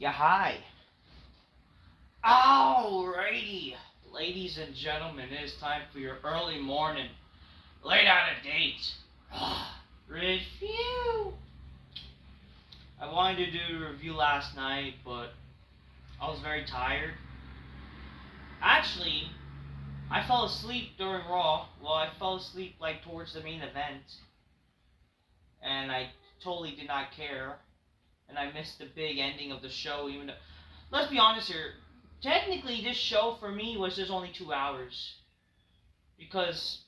Yeah, hi. Alrighty. Ladies and gentlemen, it is time for your early morning, late out of date review. I wanted to do a review last night, but I was very tired. Actually, I fell asleep during Raw. Well, I fell asleep like towards the main event, and I totally did not care. And I missed the big ending of the show, even though, let's be honest here, technically this show for me was just only 2 hours. Because,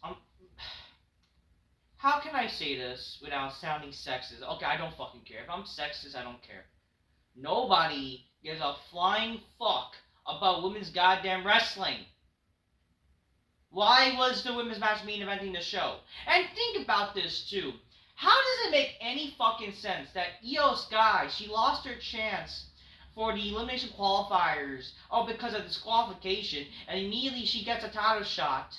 how can I say this without sounding sexist? Okay, I don't fucking care. If I'm sexist, I don't care. Nobody gives a flying fuck about women's goddamn wrestling. Why was the women's match main eventing the show? And think about this too. How does it make any fucking sense that Io Sky, she lost her chance for the elimination qualifiers, because of disqualification, and immediately she gets a title shot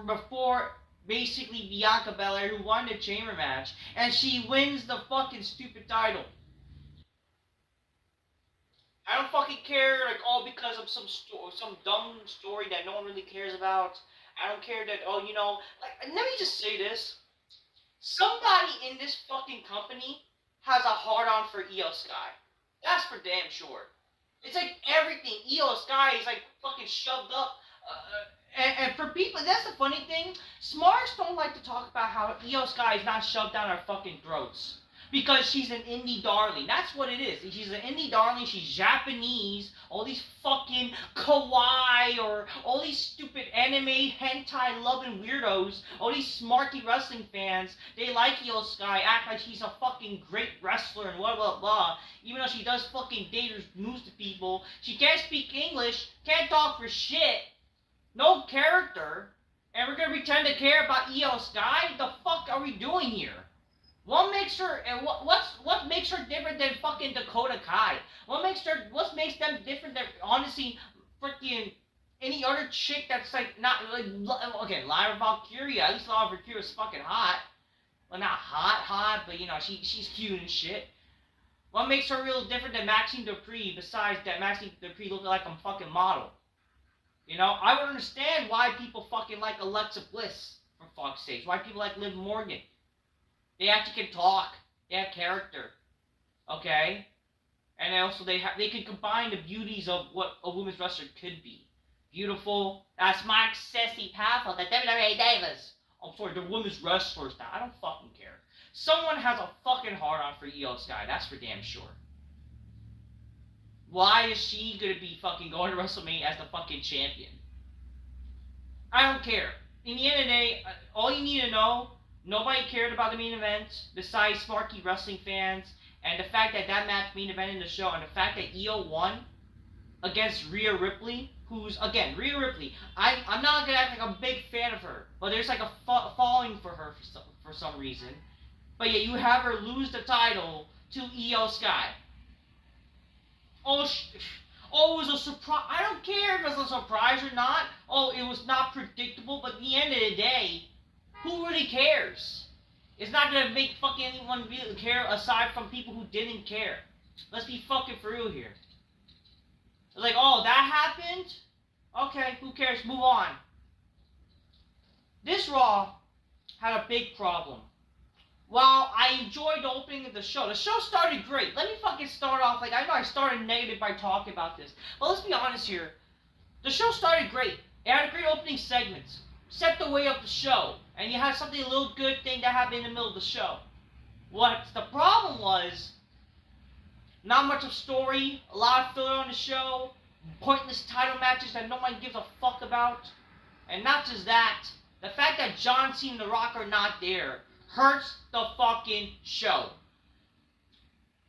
before basically Bianca Belair, who won the chamber match, and she wins the fucking stupid title. I don't fucking care, because of some dumb story that no one really cares about. I don't care that, let me just say this. Somebody in this fucking company has a hard-on for Io Sky. That's for damn sure. It's like everything. Io Sky is like fucking shoved up. And for people, that's the funny thing. Smarts don't like to talk about how Io Sky is not shoved down our fucking throats. Because she's an indie darling. That's what it is. She's an indie darling. She's Japanese. All these fucking kawaii or all these stupid anime hentai loving weirdos. All these smarty wrestling fans. They like Io Sky. Act like she's a fucking great wrestler and blah blah blah. Even though she does fucking dangerous moves to people. She can't speak English. Can't talk for shit. No character. And we're gonna pretend to care about Io Sky? What the fuck are we doing here? What makes her and what makes her different than fucking Dakota Kai? What makes them different than honestly freaking any other chick that's like not like okay, Lyra Valkyria. At least Lyra Valkyria is fucking hot. Well, not hot, but she's cute and shit. What makes her real different than Maxine Dupree? Besides that, Maxine Dupree looks like a fucking model. I would understand why people fucking like Alexa Bliss, for fuck's sake. Why people like Liv Morgan. They actually can talk. They have character. Okay? And also they can combine the beauties of what a women's wrestler could be. Beautiful. That's smart, sassy, powerful. The WWE Divas. I'm sorry, the women's wrestlers now. I don't fucking care. Someone has a fucking hard-on for Io Sky. That's for damn sure. Why is she gonna be fucking going to WrestleMania as the fucking champion? I don't care. In the end of the day, all you need to know, nobody cared about the main event besides smarky wrestling fans, and the fact that match main event in the show, and the fact that Io won against Rhea Ripley, who's, again, Rhea Ripley. I'm not gonna act like I'm a big fan of her, but there's like a following for her for some reason. But yeah, you have her lose the title to Io Sky. It was a surprise. I don't care if it's a surprise or not. It was not predictable, but at the end of the day, who really cares? It's not gonna make fucking anyone really care aside from people who didn't care. Let's be fucking for real here. It's like, that happened? Okay, who cares? Move on. This Raw had a big problem. While I enjoyed the opening of the show started great. Let me fucking start off, I know I started negative by talking about this, but let's be honest here. The show started great. It had a great opening segment. Set the way up the show. And you had a little good thing that happened in the middle of the show. What the problem was, not much of story, a lot of filler on the show, pointless title matches that no one gives a fuck about. And not just that, the fact that John Cena and The Rock are not there hurts the fucking show.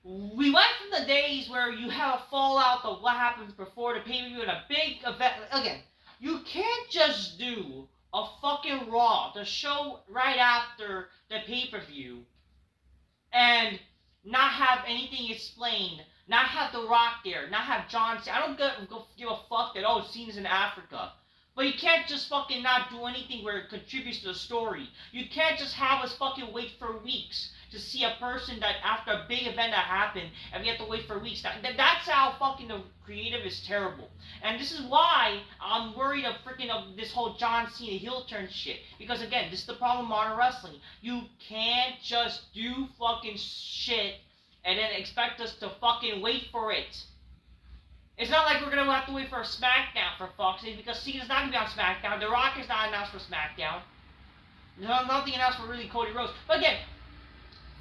We went from the days where you have a fallout of what happens before the pay-per-view and a big event. Again, you can't just do a fucking Raw, the show right after the pay-per-view, and not have anything explained, not have The Rock there, not have John Cena. I don't give a fuck that, Cena's in Africa. But you can't just fucking not do anything where it contributes to the story. You can't just have us fucking wait for weeks. to see a person that after a big event that happened and we have to wait for weeks. That's how fucking the creative is terrible. And this is why I'm worried of freaking of this whole John Cena heel turn shit. Because again, this is the problem with modern wrestling. You can't just do fucking shit and then expect us to fucking wait for it. It's not like we're gonna have to wait for a SmackDown for fuck's sake, because Cena's not gonna be on SmackDown. The Rock is not announced for SmackDown. There's nothing announced for really Cody Rhodes. But again,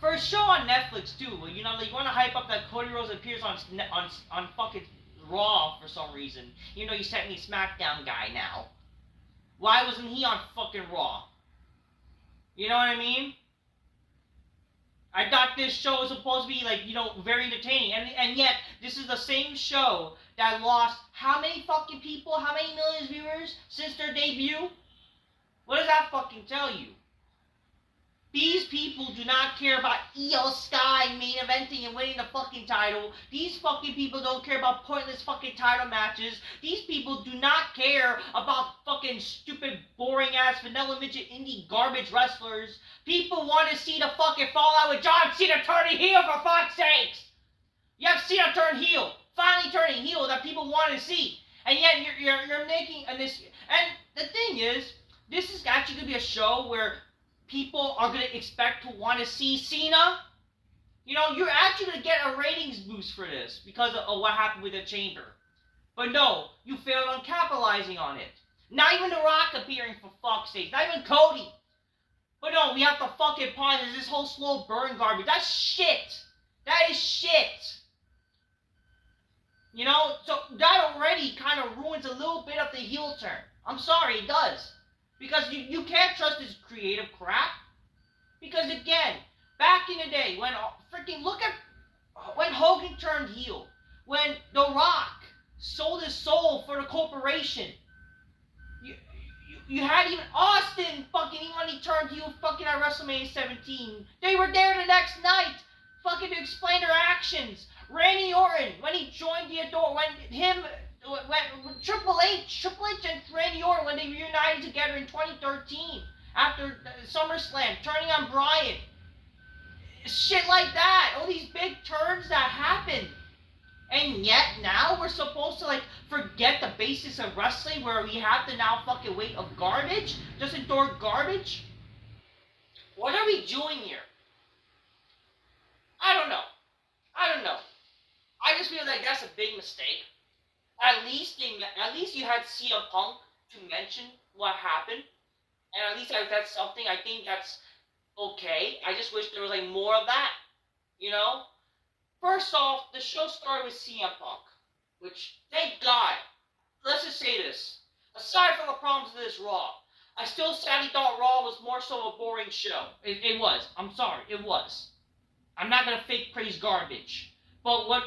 for a show on Netflix too, you know, like you want to hype up that Cody Rhodes appears on fucking Raw for some reason, even though he's technically SmackDown guy now. Why wasn't he on fucking Raw? You know what I mean? I thought this show was supposed to be, like, you know, very entertaining. And yet, this is the same show that lost how many fucking people, how many millions of viewers since their debut? What does that fucking tell you? These people do not care about Io Sky main eventing and winning the fucking title. These fucking people don't care about pointless fucking title matches. These people do not care about fucking stupid, boring-ass, vanilla midget indie garbage wrestlers. People want to see the fucking fallout with John Cena turning heel, for fuck's sakes! You have Cena turn heel, finally turning heel, that people want to see. And yet you're making this. And the thing is, this is actually going to be a show where people are going to expect to want to see Cena. You know, you're actually going to get a ratings boost for this because of what happened with the Chamber. But no, you failed on capitalizing on it. Not even The Rock appearing, for fuck's sake. Not even Cody. But no, we have to fucking pause this whole slow burn garbage. That's shit. That is shit. You know, so that already kind of ruins a little bit of the heel turn. I'm sorry, it does. Because you can't trust this creative crap. Because again, back in the day, when freaking look at when Hogan turned heel, when The Rock sold his soul for the corporation, you had even Austin fucking, even when he turned heel fucking at WrestleMania 17, they were there the next night fucking to explain their actions. Randy Orton, when he joined the Adore, when Triple H and Randy Orton, when they reunited together in 2013 after SummerSlam, turning on Bryan, shit like that, all these big turns that happened. And yet now we're supposed to like forget the basics of wrestling, where we have to now fucking wait of garbage, just endure garbage. What are we doing here? I don't know. I just feel like that's a big mistake. At least you had CM Punk to mention what happened, and at least that's something. I think that's okay. I just wish there was like more of that, you know. First off, the show started with CM Punk, which, thank God. Let's just say this: aside from the problems of this Raw, I still sadly thought Raw was more so a boring show. It was. I'm sorry, it was. I'm not gonna fake praise garbage, but what.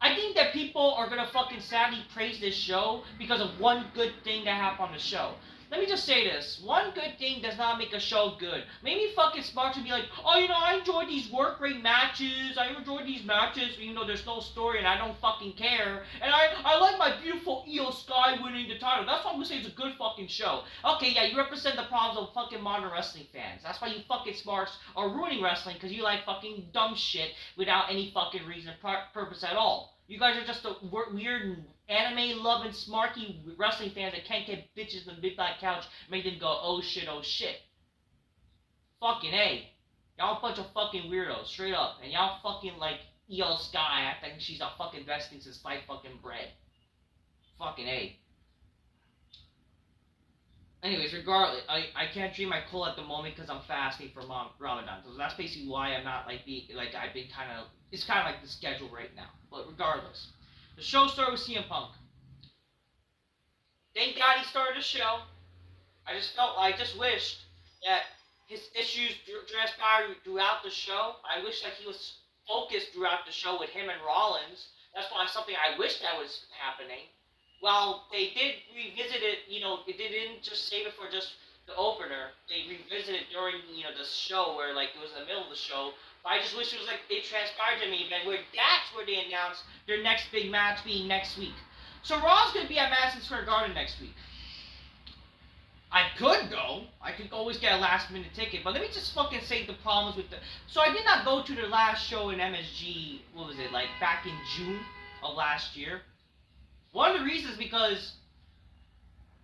I think that people are gonna fucking sadly praise this show because of one good thing that happened on the show. Let me just say this. One good thing does not make a show good. Maybe fucking smart to be like, oh, you know, I enjoyed these work rate matches. I enjoyed these matches, even though there's no story and I don't fucking care. And I like my beautiful Io Sky winning the title. That's why I'm gonna say it's a good fucking show. Okay, yeah, you represent the problems of fucking modern wrestling fans. That's why you fucking smarts are ruining wrestling, because you like fucking dumb shit without any fucking reason or purpose at all. You guys are just a weird anime-loving, smarky wrestling fans that can't get bitches on the big black couch and make them go, oh shit, oh shit. Fucking A. Y'all a bunch of fucking weirdos, straight up. And y'all fucking like Io Sky acting like she's a fucking best thing since sliced fucking bread. Fucking A. Anyways, regardless, I can't drink my cola at the moment because I'm fasting for Ramadan. So that's basically why I'm not like I've been kind of, it's kind of like the schedule right now. But regardless, the show started with CM Punk. Thank God he started the show. I just wished that his issues transpired throughout the show. I wish that he was focused throughout the show with him and Rollins. That's why something I wish that was happening. Well, they did revisit it, you know, they didn't just save it for just the opener. They revisited it during, you know, the show where, like, it was in the middle of the show. But I just wish it was, like, it transpired to me, and that's where they announced their next big match being next week. So Raw's going to be at Madison Square Garden next week. I could go. I could always get a last minute ticket. But let me just fucking say the problems with the. So I did not go to the last show in MSG. What was it, like back in June of last year? One of the reasons because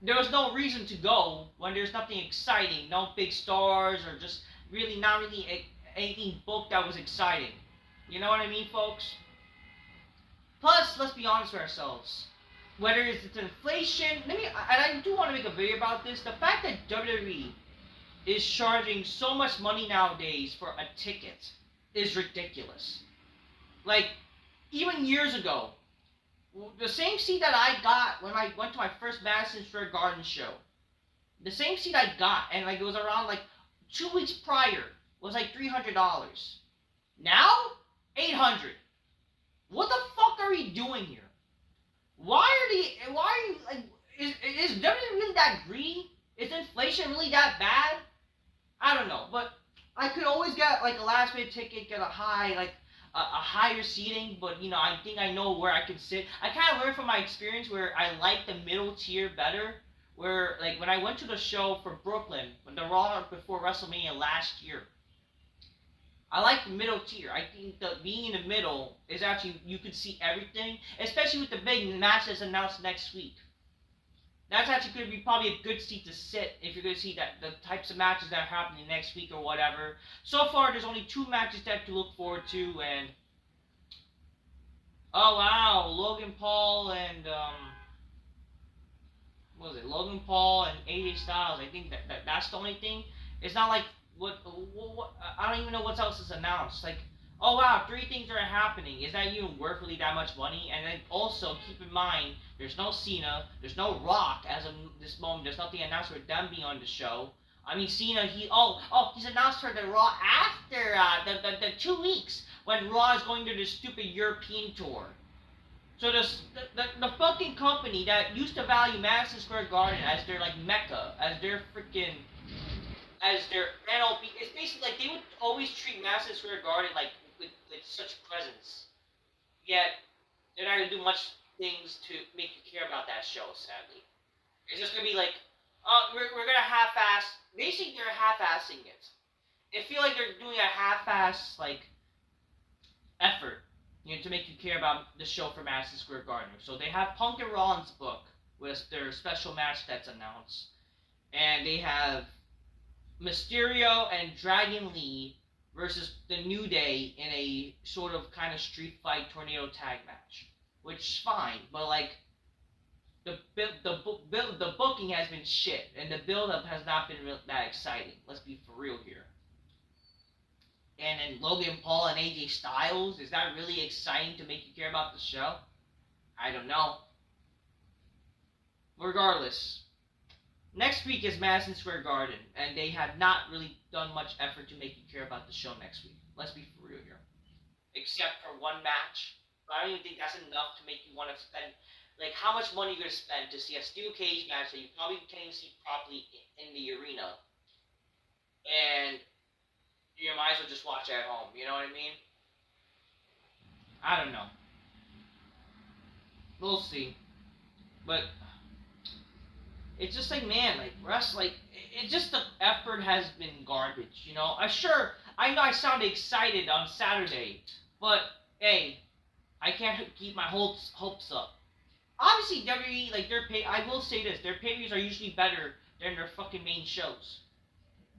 there was no reason to go when there's nothing exciting, no big stars, or just really not really anything booked that was exciting. You know what I mean, folks? Plus, let's be honest with ourselves. Whether it's inflation, and I do want to make a video about this. The fact that WWE is charging so much money nowadays for a ticket is ridiculous. Like, even years ago, the same seat that I got when I went to my first Madison Square Garden show, the same seat I got, and like it was around like 2 weeks prior, was like $300. Now, $800. What the fuck are we doing here? Why are you like? Is WWE really that greedy? Is inflation really that bad? I don't know, but I could always get like a last minute ticket, get a higher seating, but I think I know where I can sit. I kind of learned from my experience where I like the middle tier better. Where like when I went to the show for Brooklyn, when the Raw before WrestleMania last year, I like the middle tier. I think that being in the middle is actually you can see everything, especially with the big matches announced next week. That's actually going to be probably a good seat to sit if you're going to see that the types of matches that are happening next week or whatever. So far, there's only 2 matches that to look forward to, and oh wow, Logan Paul and what was it? Logan Paul and AJ Styles. I think that's the only thing. It's not like what I don't even know what else is announced. Like, oh wow, 3 things are happening. Is that even worth really that much money? And then also keep in mind, there's no Cena, there's no Rock as of this moment. There's nothing announced for them being on the show. I mean, Cena, he's announced for the Raw after the 2 weeks when Raw is going to the stupid European tour. So the fucking company that used to value Madison Square Garden as their like mecca, as their NLP, it's basically like they would always treat Madison Square Garden like with such presence. Yet they're not gonna do much things to make you care about that show. Sadly, it's just gonna be like, we're gonna half-ass. Basically, they're half-assing it. I feel like they're doing a half-ass like effort, to make you care about the show for Madison Square Garden. So they have Punk and Rollins book with their special match that's announced, and they have Mysterio and Dragon Lee versus the New Day in a sort of kind of street fight tornado tag match, which is fine, but like the booking has been shit, and the build-up has not been that exciting. Let's be for real here. And then Logan Paul and AJ Styles, is that really exciting to make you care about the show? I don't know. Regardless, next week is Madison Square Garden, and they have not really done much effort to make you care about the show next week. Let's be for real here. Except for one match. But I don't even think that's enough to make you want to spend, like, how much money you're going to spend to see a steel cage match that you probably can't even see properly in the arena. And you might as well just watch it at home, you know what I mean? I don't know. We'll see. But it's just like, man, like, it's just the effort has been garbage, I know I sounded excited on Saturday, but, hey, I can't keep my hopes up. Obviously, WWE, like, I will say this, their pay-per-views are usually better than their fucking main shows.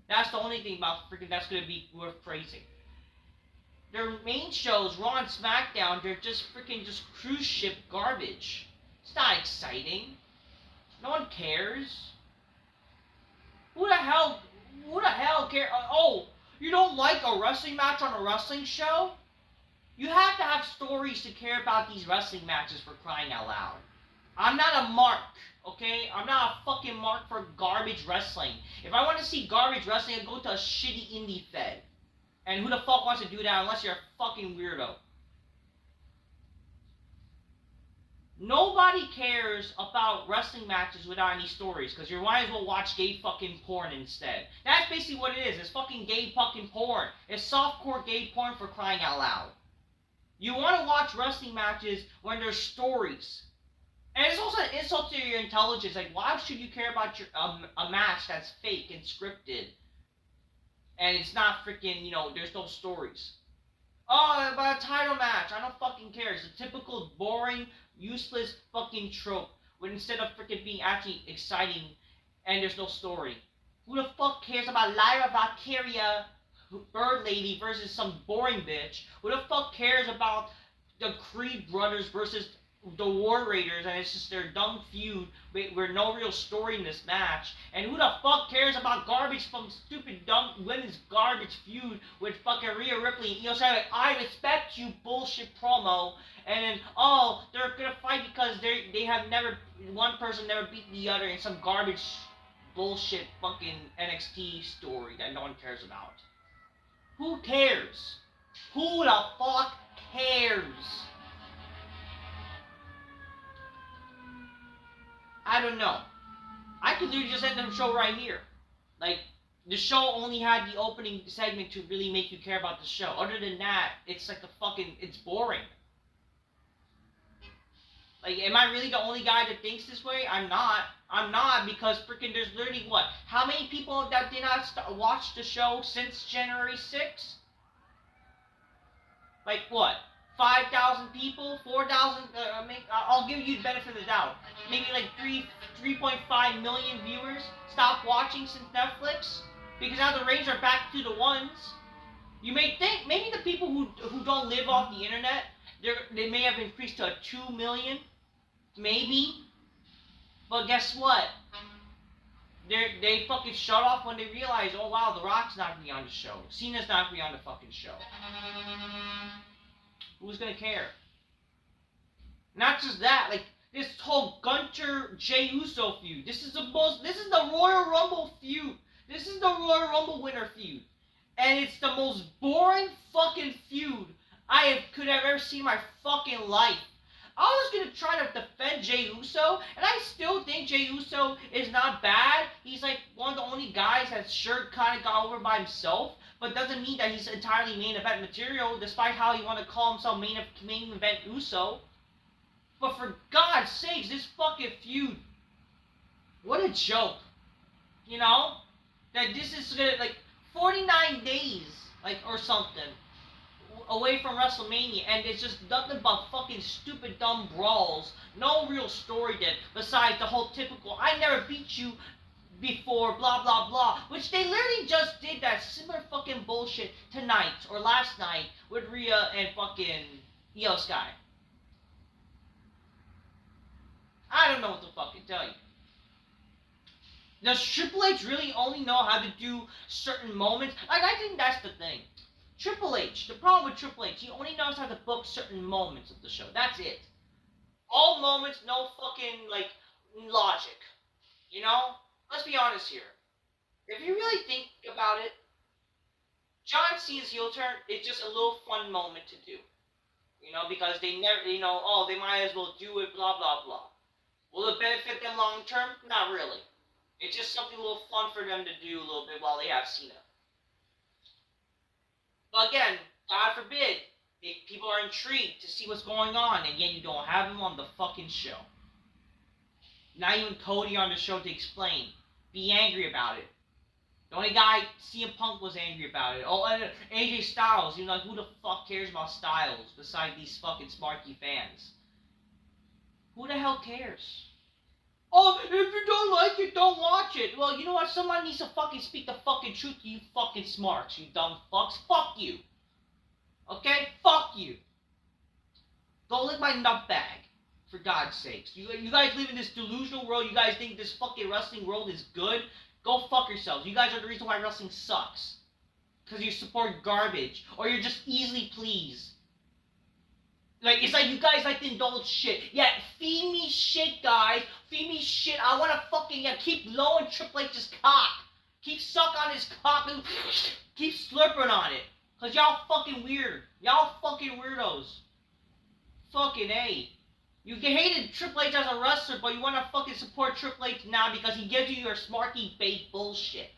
That's the only thing about that's going to be worth praising. Their main shows, Raw and SmackDown, they're just cruise ship garbage. It's not exciting. No one cares. Who the hell cares? Oh, you don't like a wrestling match on a wrestling show? You have to have stories to care about these wrestling matches, for crying out loud. I'm not a mark, okay? I'm not a fucking mark for garbage wrestling. If I want to see garbage wrestling, I go to a shitty indie fed. And who the fuck wants to do that unless you're a fucking weirdo? Nobody cares about wrestling matches without any stories, because you might as well watch gay fucking porn instead. That's basically what it is. It's fucking gay fucking porn. It's softcore gay porn, for crying out loud. You want to watch wrestling matches when there's stories. And it's also an insult to your intelligence. Like, why should you care about your a match that's fake and scripted, and it's not freaking, there's no stories. Oh, about a title match. I don't fucking care. It's a typical boring, useless fucking trope. When instead of freaking being actually exciting, and there's no story. Who the fuck cares about Lyra Valkyria, Bird Lady versus some boring bitch? Who the fuck cares about the Creed brothers versus the War Raiders, and it's just their dumb feud with no real story in this match? And who the fuck cares about garbage from stupid dumb women's garbage feud with fucking Rhea Ripley and Io Shirai? I respect you bullshit promo, and then they're gonna fight because they have never, one person never beat the other in some garbage bullshit fucking NXT story that no one cares about. Who cares? Who the fuck cares? I don't know. I could literally just end the show right here. Like, the show only had the opening segment to really make you care about the show. Other than that, it's like it's boring. Like, am I really the only guy that thinks this way? I'm not. I'm not, because freaking there's literally what? How many people that did not watch the show since January 6th? Like what? 5,000 people? 4,000? I'll give you the benefit of the doubt. Maybe like 3.5 million viewers stopped watching since Netflix? Because now the ratings are back to the ones. You may think, maybe the people who don't live off the internet, they may have increased to 2 million. Maybe. But guess what? They fucking shut off when they realize, oh wow, The Rock's not gonna be on the show. Cena's not gonna be on the fucking show. Who's gonna care? Not just that, like, this whole Gunter Jey Uso feud. This is the Royal Rumble feud. This is the Royal Rumble winner feud. And it's the most boring fucking feud could have ever seen in my fucking life. I was gonna try to defend Jey Uso, and I still think Jey Uso is not bad. He's like one of the only guys that sure kind of got over by himself, but doesn't mean that he's entirely main event material, despite how you want to call himself main event Uso. But for God's sakes, this fucking feud, what a joke. You know? That this is gonna, like, 49 days, like, or something, away from WrestleMania, and it's just nothing but fucking stupid dumb brawls. No real story then, besides the whole typical, I never beat you before, blah blah blah, which they literally just did that similar fucking bullshit tonight, or last night, with Rhea and fucking Io Sky. I don't know what to fucking tell you. Does Triple H really only know how to do certain moments? Like, I think that's the thing. Triple H, the problem with Triple H, he only knows how to book certain moments of the show. That's it. All moments, no fucking, like, logic. You know? Let's be honest here. If you really think about it, John Cena's heel turn is just a little fun moment to do. You know, because they never, they might as well do it, blah, blah, blah. Will it benefit them long term? Not really. It's just something a little fun for them to do a little bit while they have Cena. But again, God forbid, if people are intrigued to see what's going on, and yet you don't have him on the fucking show. Not even Cody on the show to explain. Be angry about it. The only guy, CM Punk, was angry about it. Oh, AJ Styles. Like, who the fuck cares about Styles besides these fucking smarky fans? Who the hell cares? Oh, if you don't like it, don't watch it. Well, you know what? Someone needs to fucking speak the fucking truth to you fucking smarts, you dumb fucks. Fuck you. Okay? Fuck you. Go lick my nut bag. For God's sakes. You guys live in this delusional world. You guys think this fucking wrestling world is good? Go fuck yourselves. You guys are the reason why wrestling sucks. Because you support garbage. Or you're just easily pleased. Like, it's like you guys like to indulge shit. Yeah, feed me shit, guys. Feed me shit. I want to fucking, keep blowing Triple H's cock. Keep suck on his cock and keep slurping on it. Because y'all fucking weird. Y'all fucking weirdos. Fucking A. You hated Triple H as a wrestler, but you want to fucking support Triple H now because he gives you your smarky bait bullshit.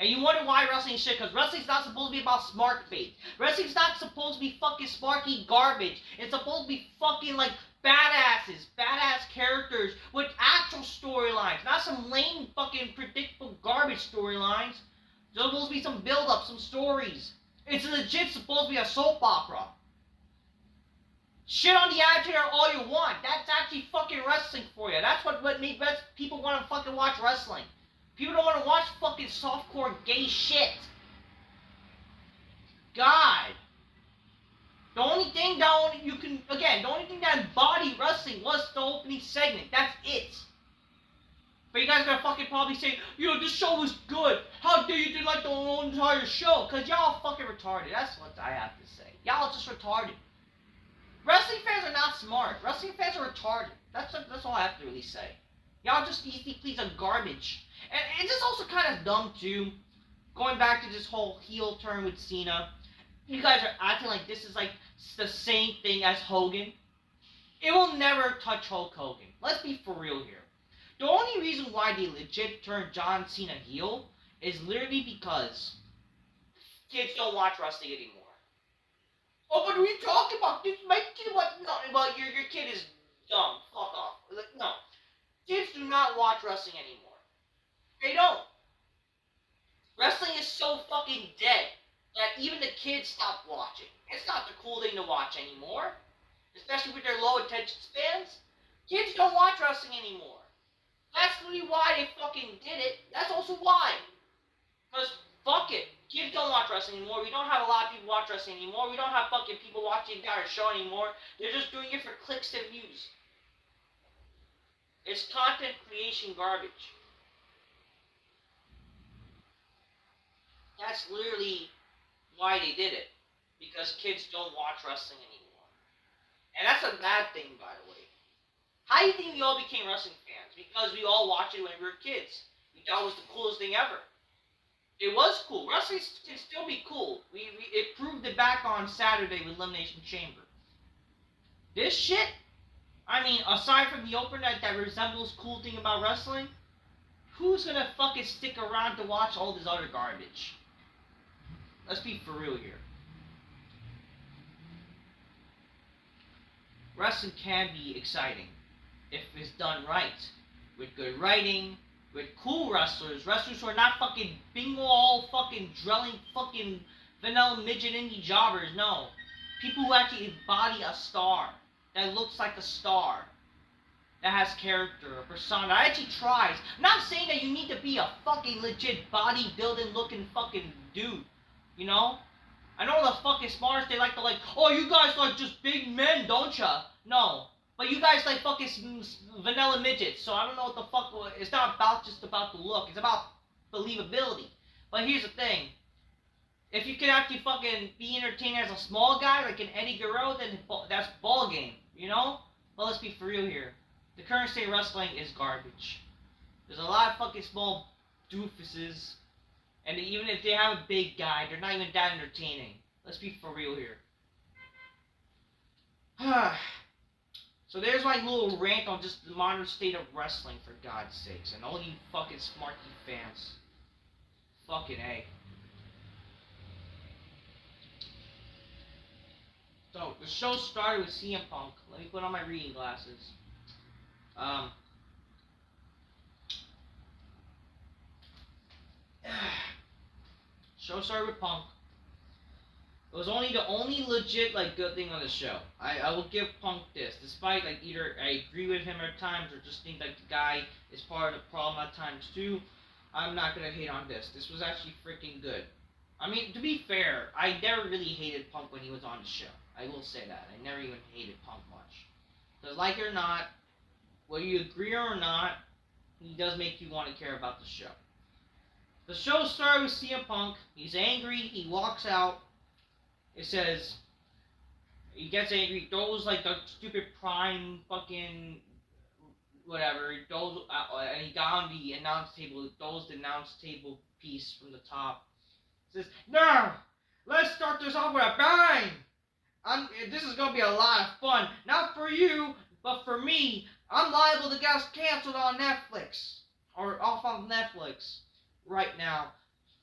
And you wonder why wrestling is shit, because wrestling's not supposed to be about smart bait. Wrestling's not supposed to be fucking smarky garbage. It's supposed to be fucking like badasses, badass characters with actual storylines, not some lame fucking predictable garbage storylines. There's supposed to be some build-up, some stories. It's legit supposed to be a soap opera. Shit on the Attitude Era all you want. That's actually fucking wrestling for you. That's what makes people want to fucking watch wrestling. People don't want to watch fucking softcore gay shit. God. The only thing that embodied wrestling was the opening segment. That's it. But you guys are gonna fucking probably say, this show was good. How dare you didn't like the whole entire show? Cause y'all fucking retarded. That's what I have to say. Y'all just retarded. Wrestling fans are not smart. Wrestling fans are retarded. That's all I have to really say. Y'all just easy please are garbage. And it's just also kind of dumb too. Going back to this whole heel turn with Cena. You guys are acting like this is like the same thing as Hogan. It will never touch Hulk Hogan. Let's be for real here. The only reason why they legit turned John Cena heel is literally because kids don't watch wrestling anymore. Oh, but we talk about this. My kid, what? No, well, your kid is dumb. Fuck off. Like, no, kids do not watch wrestling anymore. They don't. Wrestling is so fucking dead that even the kids stop watching. It's not the cool thing to watch anymore, especially with their low attention spans. Kids don't watch wrestling anymore. That's really why they fucking did it. That's also why. Because, fuck it. Kids don't watch wrestling anymore. We don't have a lot of people watch wrestling anymore. We don't have fucking people watching the entire show anymore. They're just doing it for clicks and views. It's content creation garbage. That's literally why they did it. Because kids don't watch wrestling anymore. And that's a bad thing, by the way. How do you think we all became wrestling fans? Because we all watched it when we were kids. We thought it was the coolest thing ever. It was cool. Wrestling can still be cool. It proved it back on Saturday with Elimination Chamber. This shit, I mean, aside from the opener that resembles cool thing about wrestling, who's gonna fucking stick around to watch all this other garbage? Let's be for real here. Wrestling can be exciting if it's done right, with good writing, with cool wrestlers who are not fucking bingo all fucking drilling fucking vanilla midget indie jobbers. No, people who actually embody a star, that looks like a star, that has character, a persona, that actually tries. I'm not saying that you need to be a fucking legit bodybuilding looking fucking dude, you know? I know the fucking smarts, they like to oh, you guys like just big men, don't ya? No. But you guys like fucking vanilla midgets, so I don't know what the fuck. It's not just about the look. It's about believability. But here's the thing: if you can actually fucking be entertained as a small guy like an Eddie Guerrero, then that's ball game, you know. But let's be for real here: the current state of wrestling is garbage. There's a lot of fucking small doofuses, and even if they have a big guy, they're not even that entertaining. Let's be for real here. So there's my little rant on just the modern state of wrestling, for God's sakes. And all you fucking smarky fans. Fucking A. So, the show started with CM Punk. Let me put on my reading glasses. Show started with Punk. It was the only legit good thing on the show. I will give Punk this, despite either I agree with him at times or just think the guy is part of the problem at times too. I'm not gonna hate on this. This was actually freaking good. I mean, to be fair, I never really hated Punk when he was on the show. I will say that. I never even hated Punk much. Because like it or not, whether you agree or not, he does make you want to care about the show. The show started with CM Punk. He's angry. He walks out. It says, he gets angry, throws the stupid Prime fucking whatever, he throws, and he got on the announce table, he throws the announce table piece from the top. It says, now, let's start this off with a bang! This is going to be a lot of fun. Not for you, but for me. I'm liable to get canceled on Netflix. Or off on Netflix right now.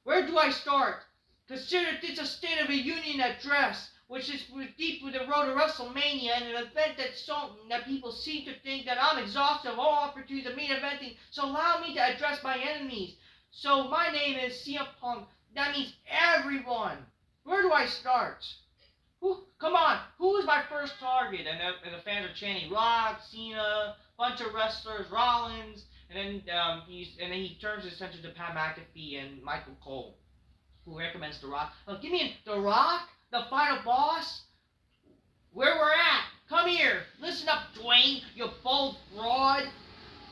Where do I start? Consider this a State of the Union address, which is deep with the road to WrestleMania, and an event that people seem to think that I'm exhausted of all opportunities of main eventing, so allow me to address my enemies. So my name is CM Punk. That means everyone. Where do I start? Come on, who is my first target? And the fans are chanting Rock, Cena, bunch of wrestlers, Rollins, and then he turns his attention to Pat McAfee and Michael Cole, who recommends The Rock. Give me The Rock, the final boss. Where we're at? Come here. Listen up, Dwayne, you bald fraud.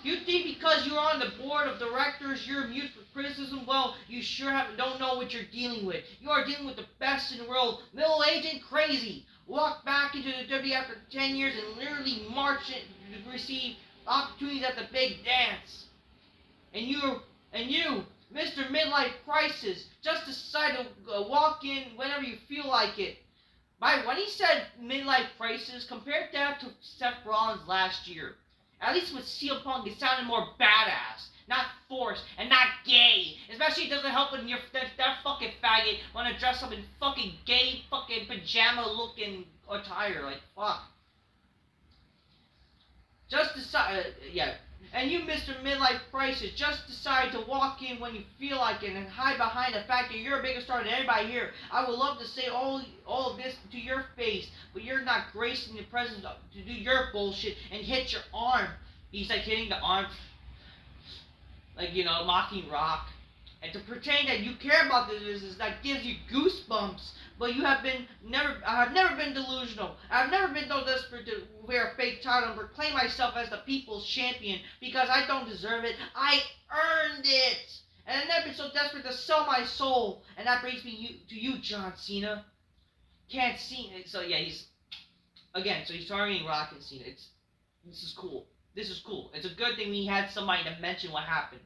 You think because you're on the board of directors you're immune from criticism? Well, you sure don't know what you're dealing with. You are dealing with the best in the world, middle-aged and crazy. Walked back into the WWE after 10 years and literally marched to receive opportunities at the big dance. And you, Mr. Midlife Crisis, just decide to walk in whenever you feel like it. When he said midlife crisis, compare that to Seth Rollins last year. At least with CM Punk, it sounded more badass, not forced, and not gay. Especially it doesn't help when that fucking faggot want to dress up in fucking gay fucking pajama-looking attire. Like, fuck. Just decide, And you, Mr. Midlife Crisis, just decide to walk in when you feel like it and hide behind the fact that you're a bigger star than everybody here. I would love to say all of this to your face, but you're not gracing the presence to do your bullshit and hit your arm. He's like hitting the arm, like, mocking Rock. And to pretend that you care about this business, that gives you goosebumps. But I have never been delusional. I have never been so desperate to wear a fake title and proclaim myself as the people's champion because I don't deserve it. I earned it. And I've never been so desperate to sell my soul. And that brings me to you, John Cena. Can't see it. So yeah, he's targeting Rock and Cena. This is cool. This is cool. It's a good thing we had somebody to mention what happened,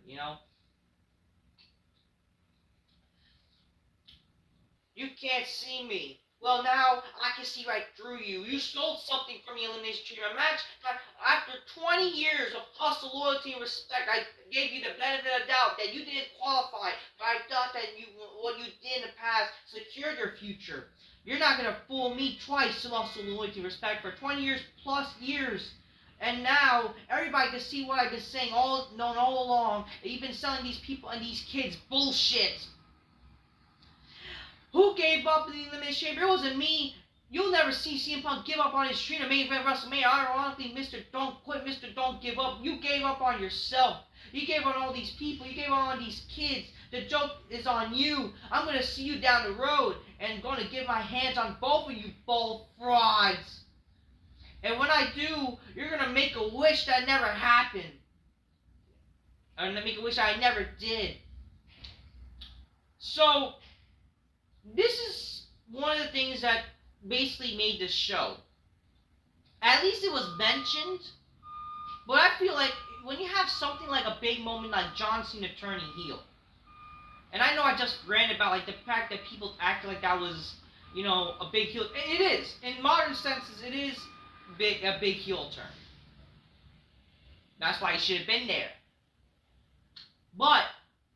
You can't see me. Well, now I can see right through you. You stole something from the Elimination Chamber match. After 20 years of hustle, loyalty, and respect, I gave you the benefit of the doubt that you didn't qualify. But I thought that what you did in the past secured your future. You're not going to fool me twice, hustle, loyalty, and respect for 20 years plus years. And now, everybody can see what I've been saying all along. That you've been selling these people and these kids bullshit. Who gave up in the Elimination Chamber? It wasn't me. You'll never see CM Punk give up on his dream to main event WrestleMania. Ironically, Mr. Don't Quit, Mr. Don't Give Up. You gave up on yourself. You gave up on all these people. You gave up on these kids. The joke is on you. I'm going to see you down the road and going to get my hands on both of you bold frauds. And when I do, you're going to make a wish that never happened. I'm going to make a wish I never did. So, this is one of the things that basically made this show. At least it was mentioned. But I feel like when you have something like a big moment like John Cena turning heel. And I know I just ranted about like the fact that people act like that was, a big heel. It is. In modern senses, it is a big heel turn. That's why he should have been there. But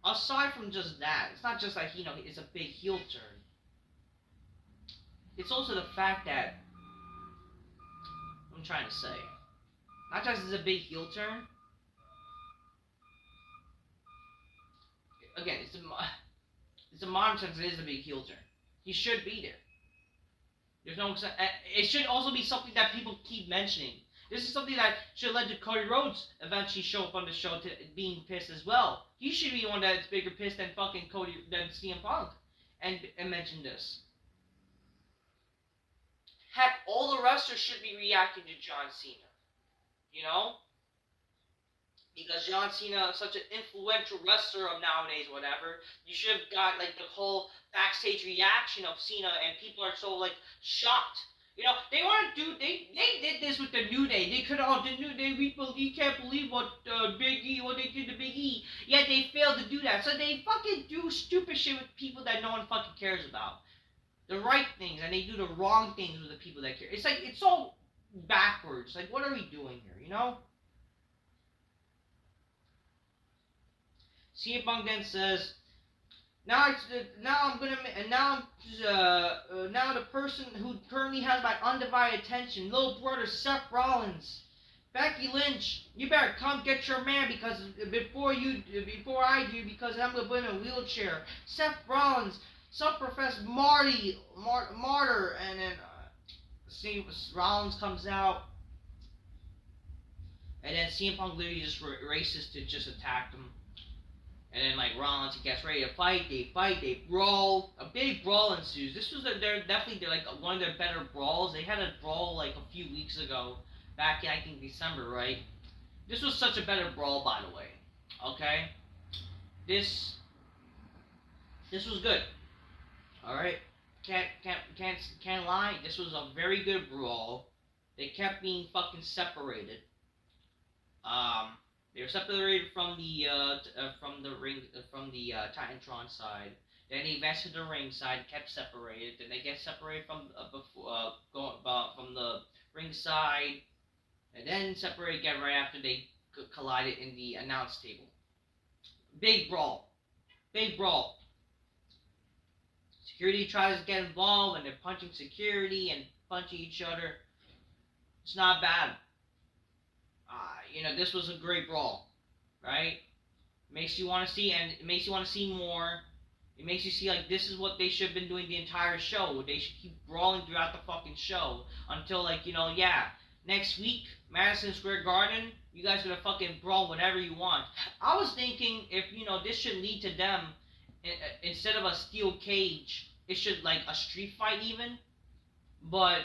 aside from just that, it's not just like, it's a big heel turn. It's also the fact that, I'm trying to say, not just it's a big heel turn. Again, it's a modern sense, it is a big heel turn. He should be there. There's no, it should also be something that people keep mentioning. This is something that should have led to Cody Rhodes eventually show up on the show to being pissed as well. He should be the one that's bigger pissed than fucking than CM Punk, and mention this. Heck, all the wrestlers should be reacting to John Cena. Because John Cena is such an influential wrestler of nowadays, whatever. You should have got, like, the whole backstage reaction of Cena, and people are so, like, shocked. They want to do, they did this with the New Day. They could have, the New Day, you can't believe what what they did to Big E. Yet they failed to do that. So they fucking do stupid shit with people that no one fucking cares about. The right things, and they do the wrong things with the people that care. It's like, it's so backwards. Like, what are we doing here, CM Punk then says, Now the person who currently has my undivided attention, little brother Seth Rollins. Becky Lynch, you better come get your man because before I do, because I'm gonna put him in a wheelchair. Seth Rollins, self-professed martyr, and then see Rollins comes out, and then CM Punk literally just races to just attack him. And then like Rollins gets ready to fight, they brawl, a big brawl ensues. This was they're definitely like one of their better brawls. They had a brawl like a few weeks ago, back in I think December, right? This was such a better brawl, by the way. Okay, this this was good. All right, can't lie. This was a very good brawl. They kept being fucking separated. Um, they were separated from the ring from the Titantron side. Then they advanced to the ring side, kept separated. Then they get separated from from the ring side, and then separated again right after they collided in the announce table. Big brawl, big brawl. Security tries to get involved, and they're punching security and punching each other. It's not bad. This was a great brawl, right? Makes you want to see, and it makes you want to see more. It makes you see like this is what they should have been doing the entire show. They should keep brawling throughout the fucking show until next week, Madison Square Garden, you guys gonna fucking brawl whatever you want. I was thinking if this should lead to them instead of a steel cage, it should like a street fight even, but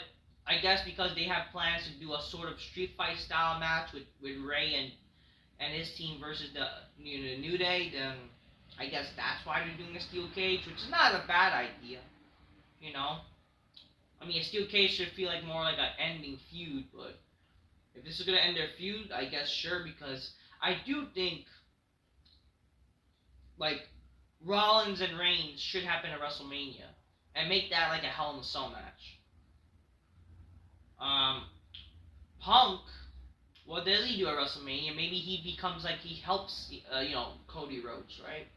I guess because they have plans to do a sort of street fight style match with Ray and his team versus the New Day, then I guess that's why they're doing a steel cage, which is not a bad idea. You know, I mean a steel cage should feel like more like an ending feud, but if this is gonna end their feud, I guess sure, because I do think like Rollins and Reigns should happen at WrestleMania and make that like a Hell in a Cell match. Punk, what does he do at WrestleMania? Maybe he becomes like he helps, Cody Rhodes, right?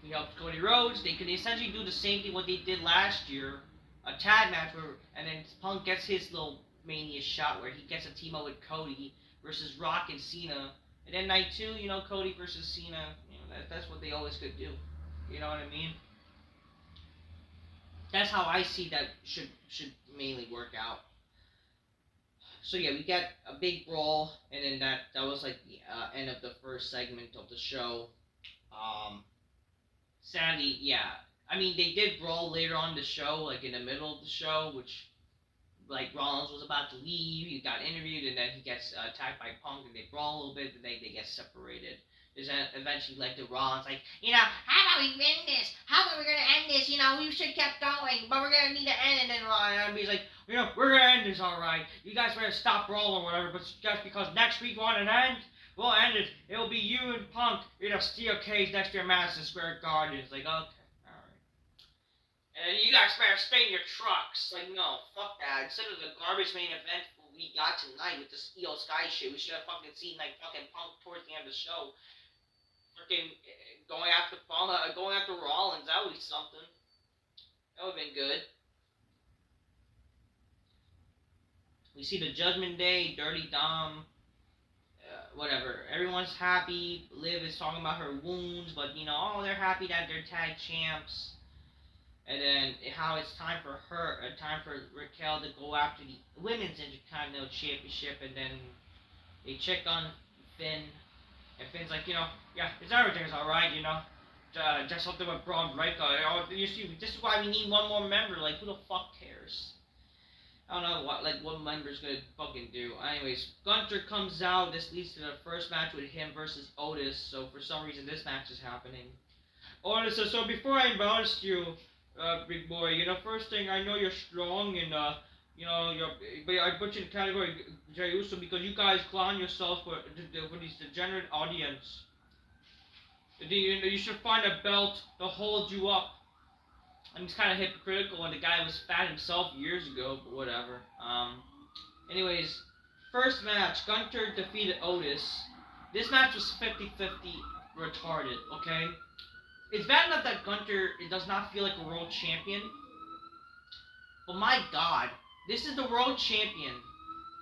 He helps Cody Rhodes. They could essentially do the same thing what they did last year, a tag match and then Punk gets his little Mania shot where he gets a team up with Cody versus Rock and Cena, and then night two, Cody versus Cena. That's what they always could do. You know what I mean? That's how I see that should mainly work out. So yeah, we got a big brawl, and then that was like the end of the first segment of the show. Sadly, yeah. I mean, they did brawl later on the show, like in the middle of the show, which like Rollins was about to leave. He got interviewed, and then he gets attacked by Punk, and they brawl a little bit, and they get separated. There's eventually like the Rollins like, how about we win this? How are we gonna end this? We should kept going, but we're gonna need to end. And then he's like, we're gonna end this, all right. You guys better stop brawling or whatever. But just because next week we want an end, we'll end it. It'll be you and Punk in a steel cage next to your Madison Square Garden. It's like, okay, all right. And you guys better stay in your trucks. Like, no, fuck that. Instead of the garbage main event we got tonight with this Io Sky shit, we should have fucking seen like fucking Punk towards the end of the show. Freaking going after Rollins, that would be something. That would have been good. We see the Judgment Day, Dirty Dom, whatever. Everyone's happy. Liv is talking about her wounds, but they're happy that they're tag champs. And then how it's time for Raquel to go after the Women's Intercontinental Championship, and then they check on Finn. And Finn's like, yeah, everything's alright, just something with Braun Breaker. You see, this is why we need one more member. Like, who the fuck cares? I don't know what member's gonna fucking do. Anyways, Gunther comes out. This leads to the first match with him versus Otis. So for some reason, this match is happening. Otis says, so before I embarrass you, big boy, first thing, I know you're strong and but I put you in the category Jey Uso because you guys clown yourself for this degenerate audience. You should find a belt to hold you up. And it's kind of hypocritical when the guy was fat himself years ago, but whatever. Anyways, first match, Gunther defeated Otis. This match was 50-50 retarded, okay? It's bad enough that Gunter does not feel like a world champion, but my God, this is the world champion,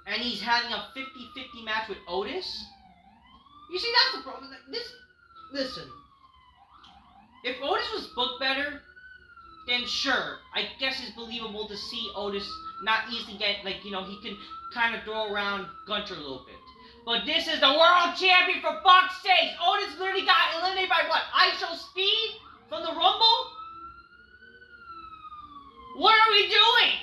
and he's having a 50-50 match with Otis. You see, that's the problem. Listen, if Otis was booked better, then sure, I guess it's believable to see Otis not easily get, like, you know, he can kind of throw around Gunter a little bit. But this is the world champion for fuck's sake! Otis literally got eliminated by what? ISO Speed from the Rumble? What are we doing?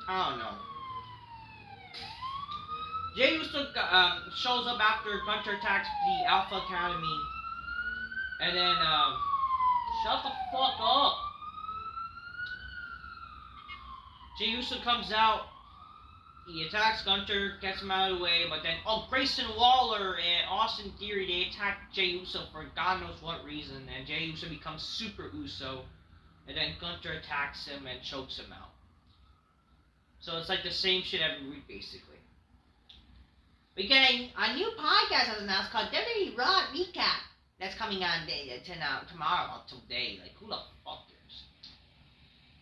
I don't know. Jey Uso shows up after Gunter attacks the Alpha Academy. And then, shut the fuck up. Jey Uso comes out. He attacks Gunter, gets him out of the way, but then, Grayson Waller and Austin Theory, they attack Jey Uso for God knows what reason, and Jey Uso becomes Super Uso, and then Gunter attacks him and chokes him out. So it's like the same shit every week, basically. We're getting a new podcast as announced called WWE RAW Recap. That's coming on tomorrow or today. Like, who the fuck cares?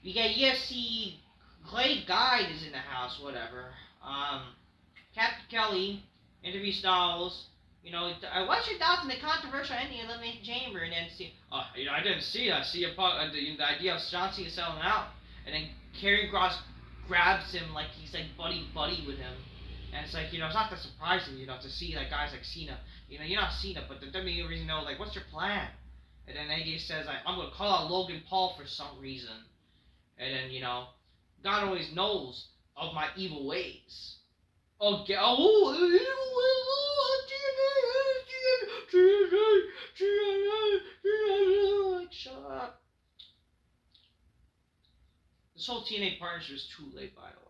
We get UFC Clay Guide is in the house, whatever. Captain Kelly, interview Styles. You know, what's your thoughts on the controversial ending of Elimination Chamber? And then see, you know, I didn't see it. I see the idea of John Cena selling out. And then Karrion Kross grabs him like he's like buddy with him. And it's like, you know, it's not that surprising, you know, to see like guys like Cena. You know, you're not Cena, but the WWE reason, you know, like, what's your plan? And then AJ says, like, I'm gonna call out Logan Paul for some reason. And then, you know, God always knows of my evil ways. Okay. Shut up. This whole TNA partnership is too late, by the way.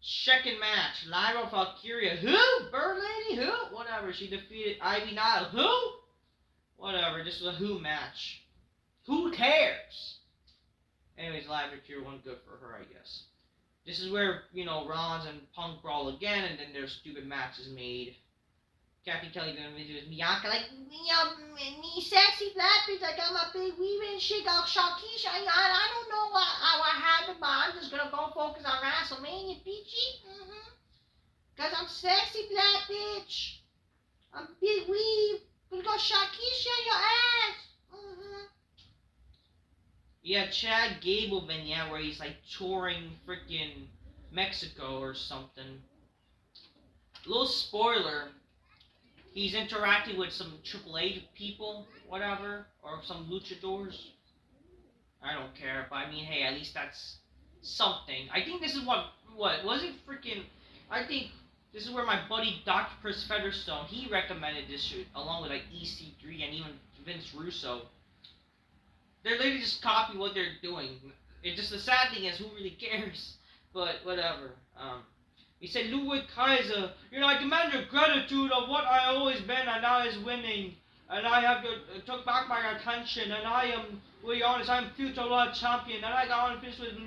Second match, Lyra Valkyria. Who? Bird Lady? Who? Whatever. She defeated Ivy Nile. Who? Whatever. This was a who match. Who cares? Anyways, Lyra Valkyria won, good for her, I guess. This is where, you know, Rollins and Punk brawl again, and then their stupid matches made. Captain Kelly did a video with Bianca, like, you know, me sexy black bitch, like, I'm a big weaving shit, got Shakisha, I don't know what happened, but I'm just gonna go focus on WrestleMania, bitchy, cause I'm sexy black bitch, I'm big weave, gonna go Shakisha your ass, Yeah, Chad Gable vignette where he's, like, touring freaking Mexico or something. Little spoiler. He's interacting with some AAA people, whatever, or some luchadors. I don't care, but I mean, hey, at least that's something. I think this is what was it freaking, I think this is where my buddy Dr. Chris Featherstone, he recommended this shit, along with like EC3 and even Vince Russo. They're literally just copying what they're doing. It's just the sad thing is, who really cares? But whatever. He said, Ludwig Kaiser, you know, I demand your gratitude of what I always been and now is winning. And I have took back my attention, and I am, to be honest, I'm future world champion, and I got on fist with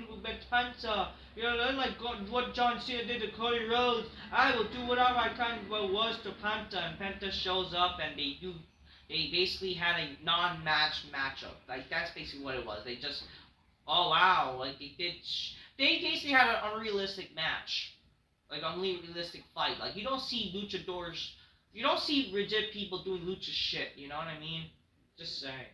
Penta. You know, then like what John Cena did to Cody Rhodes, I will do whatever I can was to Penta, and Penta shows up, and they basically had a non-match matchup. Like, that's basically what it was. They just, oh wow, like they basically had an unrealistic match. Like, unrealistic fight. Like, you don't see luchadors, you don't see rigid people doing lucha shit, you know what I mean? Just saying.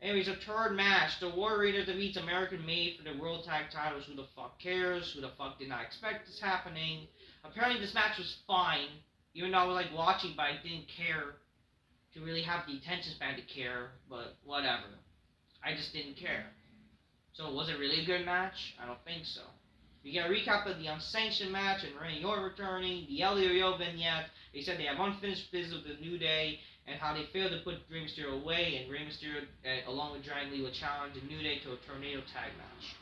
Anyways, a third match. The War Raiders defeats American Made for the World Tag Titles. Who the fuck cares? Who the fuck did not expect this happening? Apparently this match was fine, even though I was like watching, but I didn't care to really have the attention span to care, but whatever. I just didn't care. So was it really a good match? I don't think so. We get a recap of the unsanctioned match and Randy Orton returning, the LWO vignette. They said they have unfinished business with the New Day and how they failed to put Rey Mysterio away, and Rey Mysterio, along with Dragon Lee, will challenge the New Day to a tornado tag match.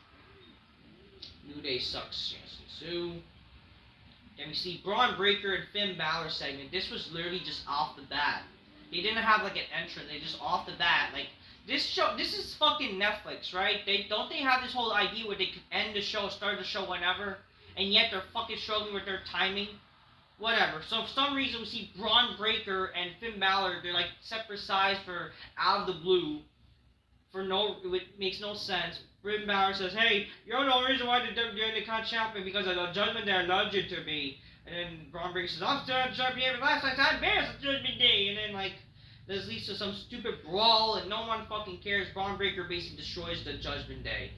New Day sucks, Chance Sue. Then we see Braun Breaker and Finn Balor segment. This was literally just off the bat. They didn't have like an entrance. They just off the bat, like. This is fucking Netflix, right? Don't they have this whole idea where they could end the show, start the show whenever, and yet they're fucking struggling with their timing? whatever. So for some reason we see Braun Breaker and Finn Balor. They're like separate sides for out of the blue. It makes no sense. Finn Balor says, "Hey, you're the only reason why you're the con champion because of the judgment that allowed you to be." And then Braun Breaker says, "I'm still champion last time I advanced the Judgment Day." And then like this leads to some stupid brawl and no one fucking cares. Braun Breaker basically destroys the Judgment Day.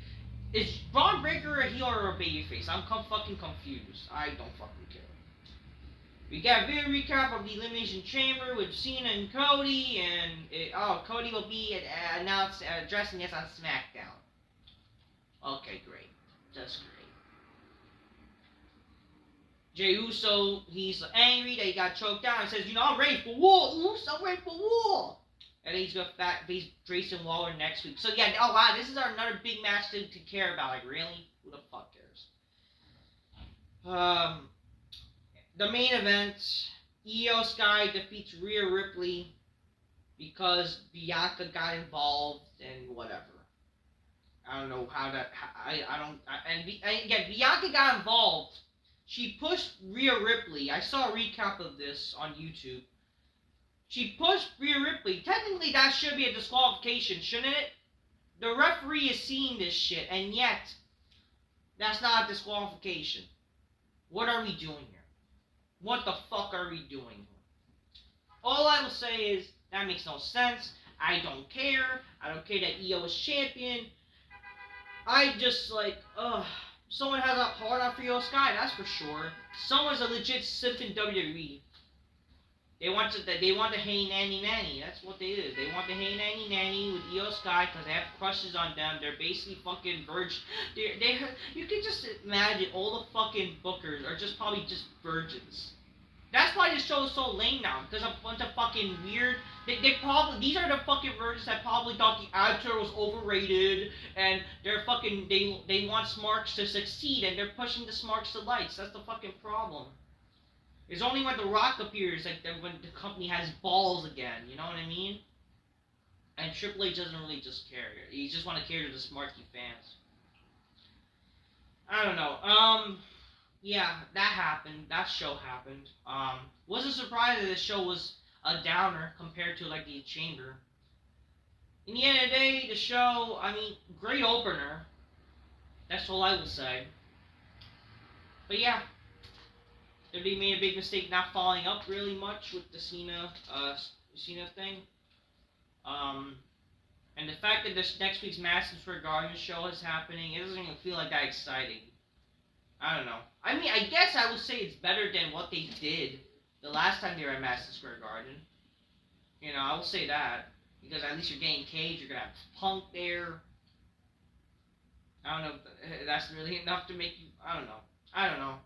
Is Braun Breaker a heel or a babyface? I'm fucking confused. I don't fucking care. We got a video recap of the Elimination Chamber with Cena and Cody, and Cody will be announced addressing this on SmackDown. Okay, great. That's great. Jey Uso, he's angry that he got choked out. He says, I'm ready for war, Uso, I'm ready for war. And then he's going to face Grayson Waller next week. So yeah, oh wow, this is another big match to care about. Like, really? Who the fuck cares? The main event, Io Sky defeats Rhea Ripley because Bianca got involved and whatever. I don't know how that. And again, Bianca got involved. She pushed Rhea Ripley. I saw a recap of this on YouTube. She pushed Rhea Ripley. Technically, that should be a disqualification, shouldn't it? The referee is seeing this shit, and yet, that's not a disqualification. What are we doing here? What the fuck are we doing here? All I will say is, that makes no sense. I don't care. I don't care that Io is champion. I just someone has a hard on for Io Sky, that's for sure. Someone's a legit simp in WWE. They want the hey nanny nanny. That's what they is. They want the hey nanny nanny with Io Sky because they have crushes on them. They're basically fucking virgins. You can just imagine all the fucking bookers are just probably just virgins. That's why this show is so lame now, because a bunch of fucking weird. These are the fucking virgins that probably thought the Avatar was overrated, and they're fucking they want Smarks to succeed, and they're pushing the Smarks to lights. That's the fucking problem. It's only when The Rock appears, when the company has balls again, you know what I mean? And Triple H doesn't really just care. He just want to cater to the Smarky fans. I don't know. Yeah, that happened. That show happened. Wasn't surprised that this show was a downer compared to the Chamber. In the end of the day, the show, great opener. That's all I will say. But yeah, they made a big mistake not following up really much with the Cena thing. And the fact that this next week's Madison Square Garden show is happening, it doesn't even feel like that exciting. I don't know. I guess I would say it's better than what they did the last time they were at Madison Square Garden. I will say that. Because at least you're getting Cage, you're going to have Punk there. I don't know if that's really enough to make you... I don't know.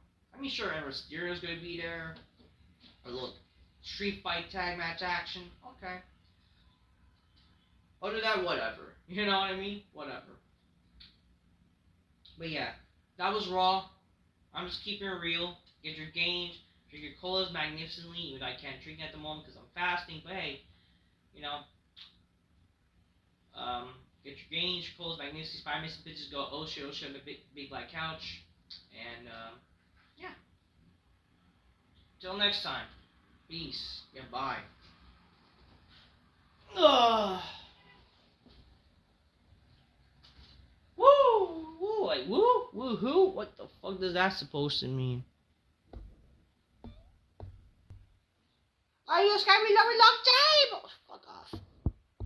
Sure, Rey Mysterio's going to be there. A little street fight tag match action. Okay. Other than that, whatever. You know what I mean? Whatever. But yeah, that was Raw. I'm just keeping it real. Get your gains. Drink your colas magnificently. Even though I can't drink at the moment because I'm fasting. But hey, get your gains, your colas magnificently. 5 minutes bitches go oh shit on the big black couch. And yeah. Till next time. Peace. Yeah, bye. Ugh. Woo! Woo! Like, woo? Woohoo? What the fuck does that supposed to mean? I just got me long time!